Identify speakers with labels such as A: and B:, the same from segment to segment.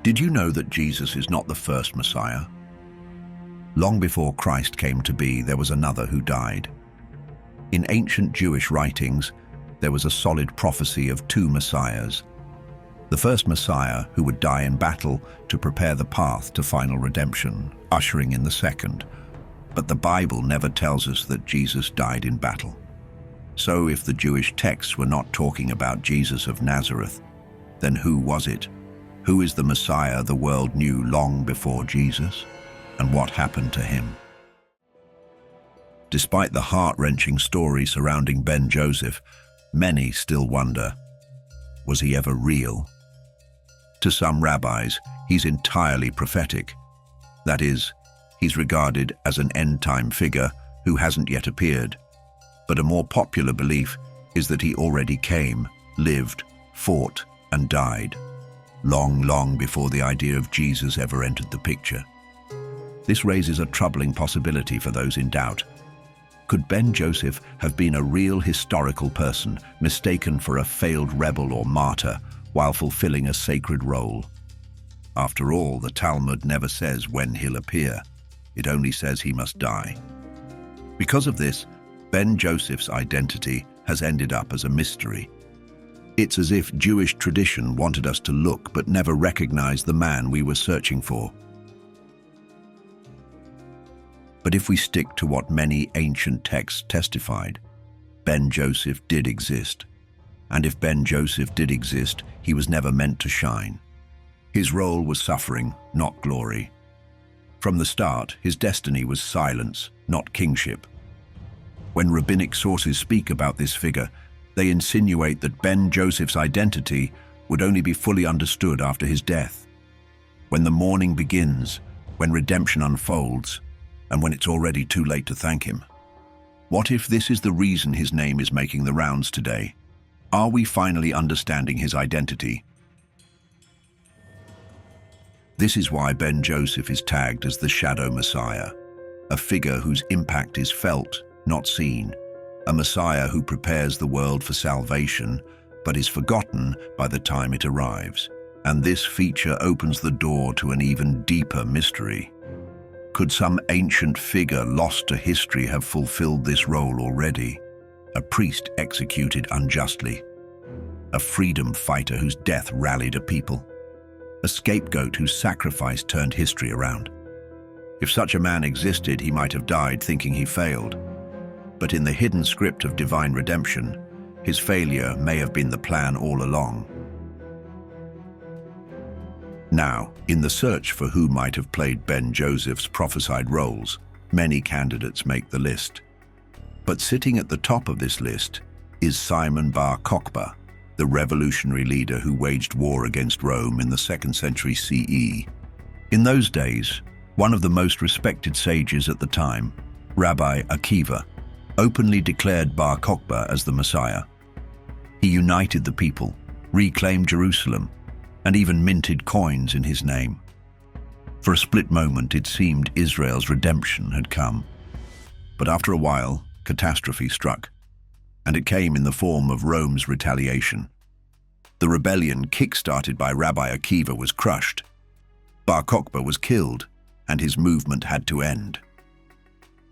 A: Did you know that Jesus is not the first Messiah? Long before Christ came to be, there was another who died. In ancient Jewish writings, there was a solid prophecy of two Messiahs. The first Messiah who would die in battle to prepare the path to final redemption, ushering in the second. But the Bible never tells us that Jesus died in battle. So if the Jewish texts were not talking about Jesus of Nazareth, then who was it? Who is the Messiah the world knew long before Jesus? And what happened to him? Despite the heart-wrenching story surrounding Ben Joseph, many still wonder, was he ever real? To some rabbis, he's entirely prophetic. That is, he's regarded as an end-time figure who hasn't yet appeared. But a more popular belief is that he already came, lived, fought, and died, long before the idea of Jesus ever entered the picture. This raises a troubling possibility for those in doubt. Could Ben Joseph have been a real historical person, mistaken for a failed rebel or martyr, while fulfilling a sacred role? After all, the Talmud never says when he'll appear. It only says he must die. Because of this, Ben Joseph's identity has ended up as a mystery. It's as if Jewish tradition wanted us to look but never recognize the man we were searching for. But if we stick to what many ancient texts testified, Ben Joseph did exist. And if Ben Joseph did exist, he was never meant to shine. His role was suffering, not glory. From the start, his destiny was silence, not kingship. When rabbinic sources speak about this figure, they insinuate that Ben Joseph's identity would only be fully understood after his death. When the mourning begins, when redemption unfolds, and when it's already too late to thank him. What if this is the reason his name is making the rounds today? Are we finally understanding his identity? This is why Ben Joseph is tagged as the Shadow Messiah, a figure whose impact is felt, not seen, a Messiah who prepares the world for salvation, but is forgotten by the time it arrives. And this feature opens the door to an even deeper mystery. Could some ancient figure lost to history have fulfilled this role already? A priest executed unjustly, a freedom fighter whose death rallied a people, a scapegoat whose sacrifice turned history around. If such a man existed, he might have died thinking he failed. But in the hidden script of divine redemption, his failure may have been the plan all along. Now, in the search for who might have played Ben Joseph's prophesied roles, many candidates make the list. But sitting at the top of this list is Simon Bar Kokhba, the revolutionary leader who waged war against Rome in the 2nd century CE. In those days, one of the most respected sages at the time, Rabbi Akiva, openly declared Bar Kokhba as the Messiah. He united the people, reclaimed Jerusalem, and even minted coins in his name. For a split moment, it seemed Israel's redemption had come. But after a while, catastrophe struck, and it came in the form of Rome's retaliation. The rebellion kick-started by Rabbi Akiva was crushed. Bar Kokhba was killed, and his movement had to end.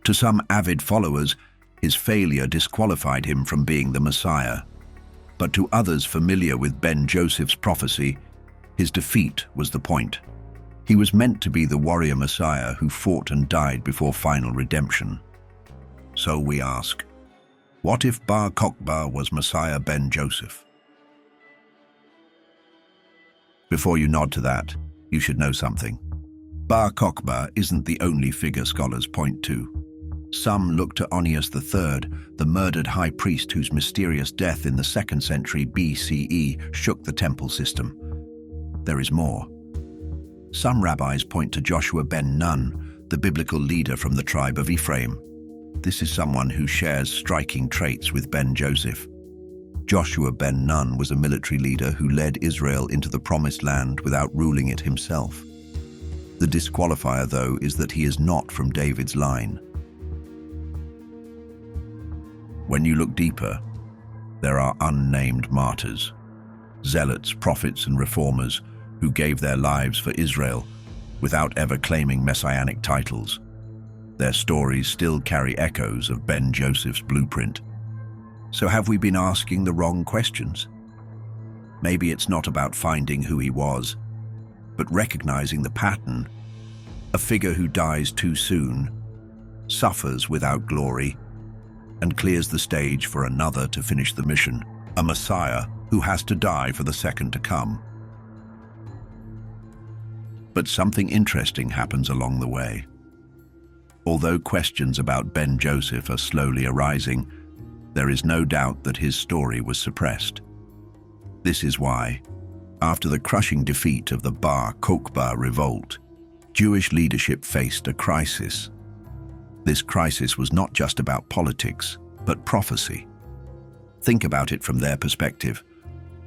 A: To some avid followers, his failure disqualified him from being the Messiah. But to others familiar with Ben Joseph's prophecy, his defeat was the point. He was meant to be the warrior Messiah who fought and died before final redemption. So we ask, what if Bar Kokhba was Messiah Ben Joseph? Before you nod to that, you should know something. Bar Kokhba isn't the only figure scholars point to. Some look to Onias III, the murdered high priest whose mysterious death in the 2nd century BCE shook the temple system. There is more. Some rabbis point to Joshua ben Nun, the biblical leader from the tribe of Ephraim. This is someone who shares striking traits with Ben Joseph. Joshua ben Nun was a military leader who led Israel into the promised land without ruling it himself. The disqualifier, though, is that he is not from David's line. When you look deeper, there are unnamed martyrs, zealots, prophets, and reformers who gave their lives for Israel without ever claiming messianic titles. Their stories still carry echoes of Ben Joseph's blueprint. So have we been asking the wrong questions? Maybe it's not about finding who he was, but recognizing the pattern: a figure who dies too soon, suffers without glory, and clears the stage for another to finish the mission, a Messiah who has to die for the second to come. But something interesting happens along the way. Although questions about Ben Joseph are slowly arising, there is no doubt that his story was suppressed. This is why, after the crushing defeat of the Bar Kokhba revolt, Jewish leadership faced a crisis. This crisis was not just about politics, but prophecy. Think about it from their perspective.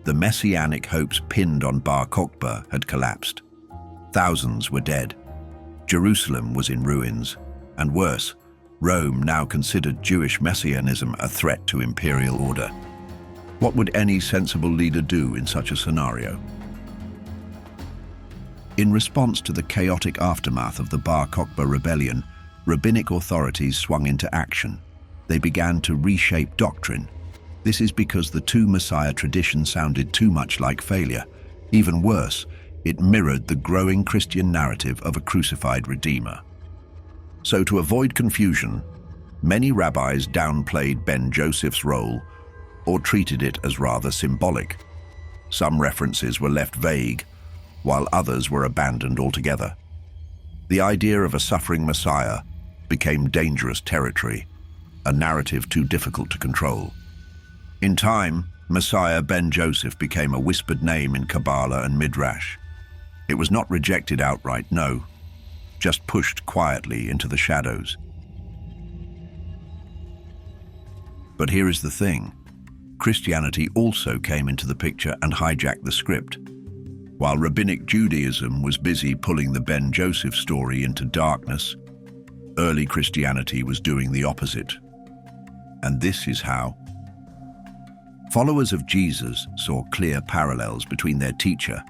A: The messianic hopes pinned on Bar Kokhba had collapsed. Thousands were dead. Jerusalem was in ruins. And worse, Rome now considered Jewish messianism a threat to imperial order. What would any sensible leader do in such a scenario? In response to the chaotic aftermath of the Bar Kokhba rebellion, rabbinic authorities swung into action. They began to reshape doctrine. This is because the two Messiah tradition sounded too much like failure. Even worse, it mirrored the growing Christian narrative of a crucified Redeemer. So to avoid confusion, many rabbis downplayed Ben Joseph's role or treated it as rather symbolic. Some references were left vague, while others were abandoned altogether. The idea of a suffering Messiah became dangerous territory, a narrative too difficult to control. In time, Messiah Ben Joseph became a whispered name in Kabbalah and Midrash. It was not rejected outright, no, just pushed quietly into the shadows. But here is the thing. Christianity also came into the picture and hijacked the script. While Rabbinic Judaism was busy pulling the Ben Joseph story into darkness, early Christianity was doing the opposite. And this is how. Followers of Jesus saw clear parallels between their teacher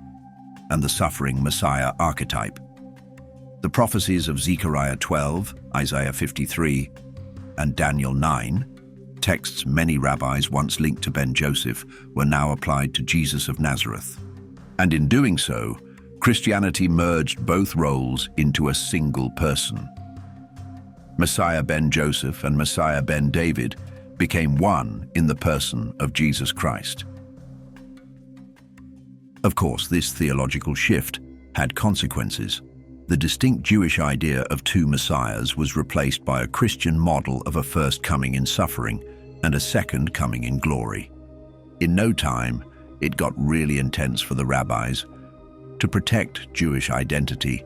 A: and the suffering Messiah archetype. The prophecies of Zechariah 12, Isaiah 53, and Daniel 9, texts many rabbis once linked to Ben Joseph, were now applied to Jesus of Nazareth. And in doing so, Christianity merged both roles into a single person. Messiah Ben Joseph and Messiah Ben David became one in the person of Jesus Christ. Of course, this theological shift had consequences. The distinct Jewish idea of two messiahs was replaced by a Christian model of a first coming in suffering and a second coming in glory. In no time, it got really intense for the rabbis. To protect Jewish identity,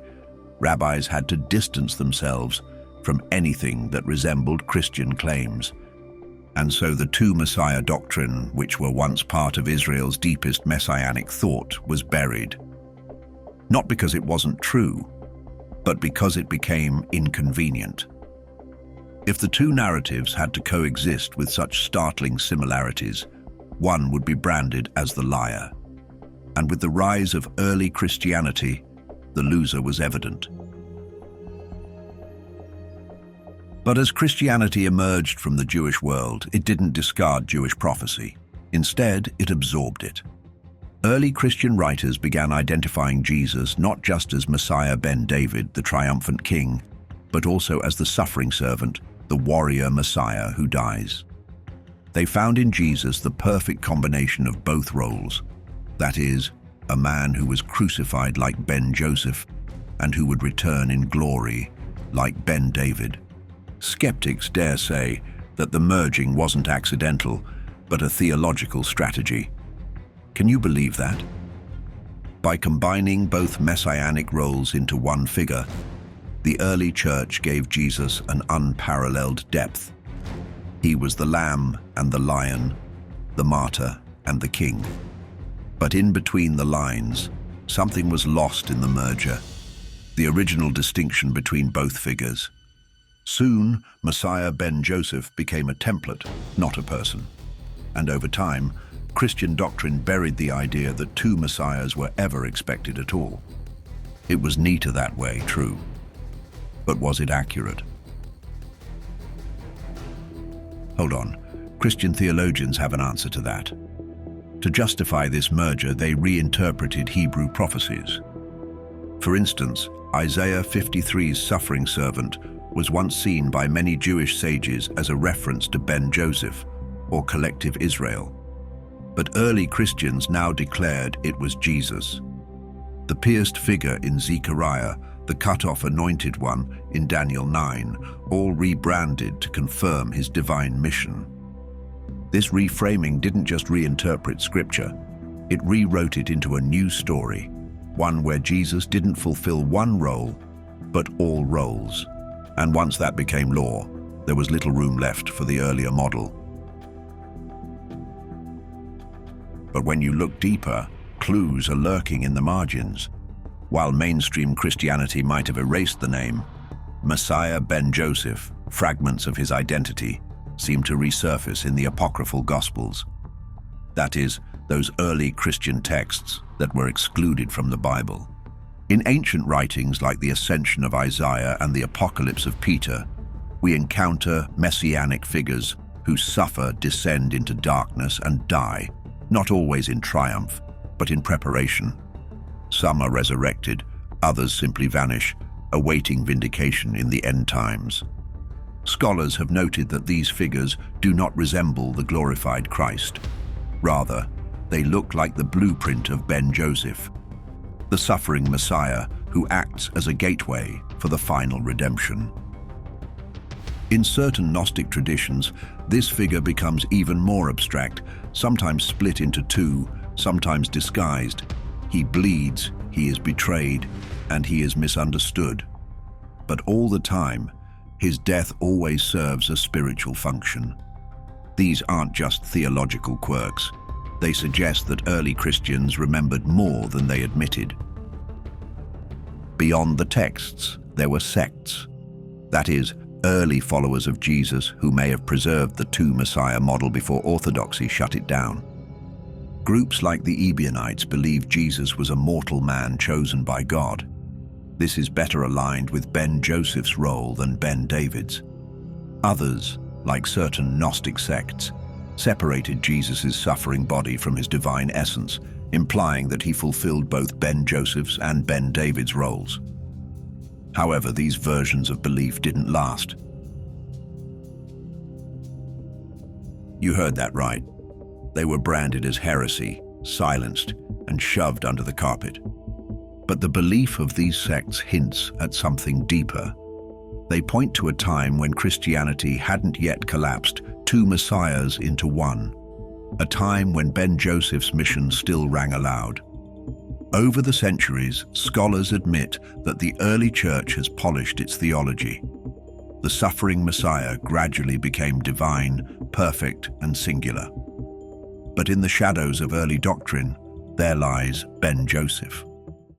A: rabbis had to distance themselves from anything that resembled Christian claims. And so the two Messiah doctrine, which were once part of Israel's deepest messianic thought, was buried. Not because it wasn't true, but because it became inconvenient. If the two narratives had to coexist with such startling similarities, one would be branded as the liar. And with the rise of early Christianity, the loser was evident. But as Christianity emerged from the Jewish world, it didn't discard Jewish prophecy. Instead, it absorbed it. Early Christian writers began identifying Jesus not just as Messiah Ben David, the triumphant king, but also as the suffering servant, the warrior Messiah who dies. They found in Jesus the perfect combination of both roles. That is, a man who was crucified like Ben Joseph and who would return in glory like Ben David. Skeptics dare say that the merging wasn't accidental, but a theological strategy. Can you believe that? By combining both messianic roles into one figure, the early church gave Jesus an unparalleled depth. He was the lamb and the lion, the martyr and the king. But in between the lines, something was lost in the merger, the original distinction between both figures. Soon, Messiah Ben Joseph became a template, not a person. And over time, Christian doctrine buried the idea that two messiahs were ever expected at all. It was neater that way, true. But was it accurate? Hold on. Christian theologians have an answer to that. To justify this merger, they reinterpreted Hebrew prophecies. For instance, Isaiah 53's suffering servant was once seen by many Jewish sages as a reference to Ben Joseph, or collective Israel. But early Christians now declared it was Jesus. The pierced figure in Zechariah, the cut-off anointed one in Daniel 9, all rebranded to confirm his divine mission. This reframing didn't just reinterpret Scripture, it rewrote it into a new story, one where Jesus didn't fulfill one role, but all roles. And once that became law, there was little room left for the earlier model. But when you look deeper, clues are lurking in the margins. While mainstream Christianity might have erased the name, Messiah Ben Joseph, fragments of his identity, seem to resurface in the apocryphal Gospels. That is, those early Christian texts that were excluded from the Bible. In ancient writings like the Ascension of Isaiah and the Apocalypse of Peter, we encounter Messianic figures who suffer, descend into darkness, and die, not always in triumph, but in preparation. Some are resurrected, others simply vanish, awaiting vindication in the end times. Scholars have noted that these figures do not resemble the glorified Christ. Rather, they look like the blueprint of Ben Joseph, the suffering Messiah who acts as a gateway for the final redemption. In certain Gnostic traditions, this figure becomes even more abstract, sometimes split into two, sometimes disguised. He bleeds, he is betrayed, and he is misunderstood. But all the time, his death always serves a spiritual function. These aren't just theological quirks. They suggest that early Christians remembered more than they admitted. Beyond the texts, there were sects. That is, early followers of Jesus who may have preserved the two-Messiah model before orthodoxy shut it down. Groups like the Ebionites believed Jesus was a mortal man chosen by God. This is better aligned with Ben Joseph's role than Ben David's. Others, like certain Gnostic sects, separated Jesus' suffering body from his divine essence, implying that he fulfilled both Ben Joseph's and Ben David's roles. However, these versions of belief didn't last. You heard that right. They were branded as heresy, silenced, and shoved under the carpet. But the belief of these sects hints at something deeper. They point to a time when Christianity hadn't yet collapsed two messiahs into one, a time when Ben Joseph's mission still rang aloud. Over the centuries, scholars admit that the early church has polished its theology. The suffering Messiah gradually became divine, perfect, and singular. But in the shadows of early doctrine, there lies Ben Joseph.